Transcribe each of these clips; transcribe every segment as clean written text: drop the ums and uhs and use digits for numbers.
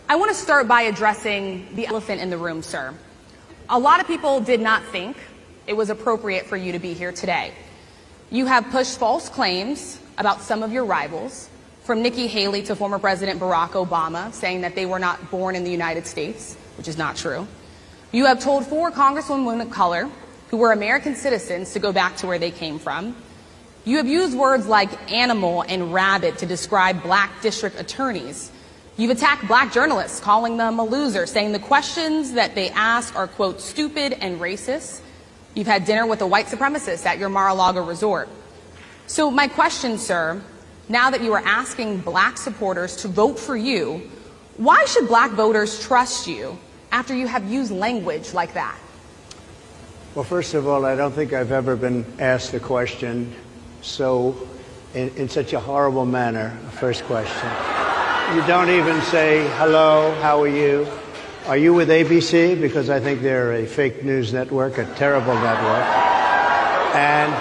I want to start by addressing the elephant in the room, sir. A lot of people did not think it was appropriate for you to be here today. You have pushed false claims about some of your rivals, from Nikki Haley to former President Barack Obama, saying that they were not born in the United States, which is not true. You have told 4 congresswomen of color who were American citizens to go back to where they came from. You have used words like animal and rabbit to describe black district attorneys. You've attacked black journalists, calling them a loser, saying the questions that they ask are, quote, stupid and racist. You've had dinner with a white supremacist at your Mar-a-Lago resort. So my question, sir, now that you are asking black supporters to vote for you, why should black voters trust you after you have used language like that? Well, first of all, I don't think I've ever been asked a question in such a horrible manner. First question. You don't even say, hello, how are you? Are you with ABC? Because I think they're a fake news network, a terrible network. And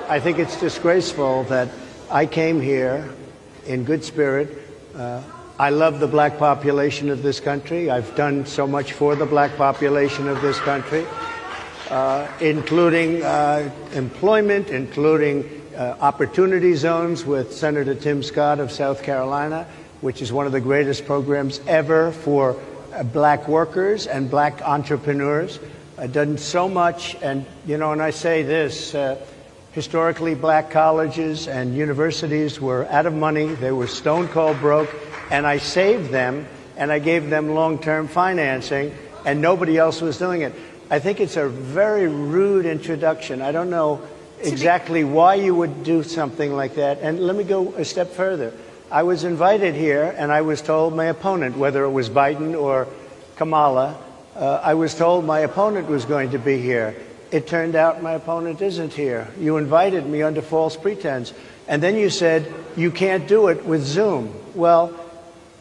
I think it's disgraceful that I came here in good spirit. I love the black population of this country. I've done so much for the black population of this country, including employment, including opportunity zones with Senator Tim Scott of South Carolina, which is one of the greatest programs ever for black workers and black entrepreneurs. I've done so much, and and I say this, historically black colleges and universities were out of money, they were stone cold broke, and I saved them and I gave them long-term financing, and nobody else was doing it. I think it's a very rude introduction. I don't know exactly why you would do something like that. And let me go a step further. I was invited here, and I was told my opponent, whether it was Biden or Kamala, I was told my opponent was going to be here. It turned out my opponent isn't here. You invited me under false pretense. And then you said, you can't do it with Zoom. Well,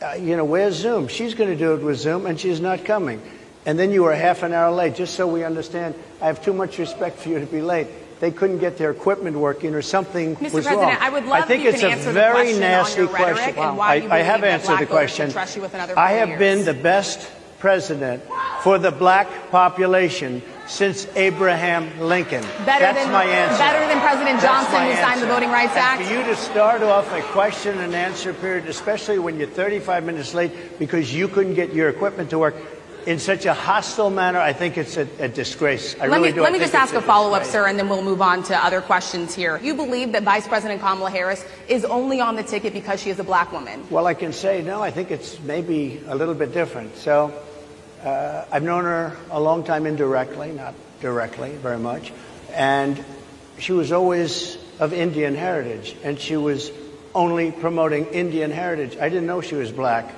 where's Zoom? She's going to do it with Zoom, and she's not coming. And then you were half an hour late. Just so we understand, I have too much respect for you to be late. They couldn't get their equipment working or something was wrong. Mr. President, I would love I think if you it's can a answer very the question nasty on your rhetoric question. and why you I have believe that answered black the voters question. should trust you with another 4 I have years. been the best president for the black population since Abraham Lincoln. That's my answer. Better than President Johnson, who signed the Voting Rights Act? And for you to start off a question and answer period, especially when you're 35 minutes late because you couldn't get your equipment to work, in such a hostile manner, I think it's a disgrace. I really do. Let me just ask a follow-up, sir, and then we'll move on to other questions here. You believe that Vice President Kamala Harris is only on the ticket because she is a black woman? Well, I can say no. I think it's maybe a little bit different. So I've known her a long time indirectly, not directly very much. And she was always of Indian heritage, and she was only promoting Indian heritage. I didn't know she was black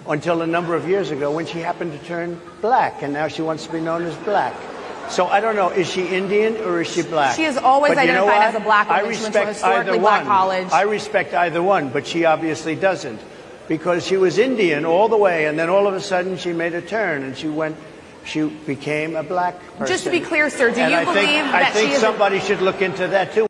until a number of years ago when she happened to turn black, and now she wants to be known as black. So I don't know, is she Indian or is she black? She has always identified as a black woman. She went to a historically black college. I respect either one, but she obviously doesn't, because she was Indian all the way, and then all of a sudden she made a turn, and she became a black person. Just to be clear, sir, do you believe that she is... I think somebody should look into that, too.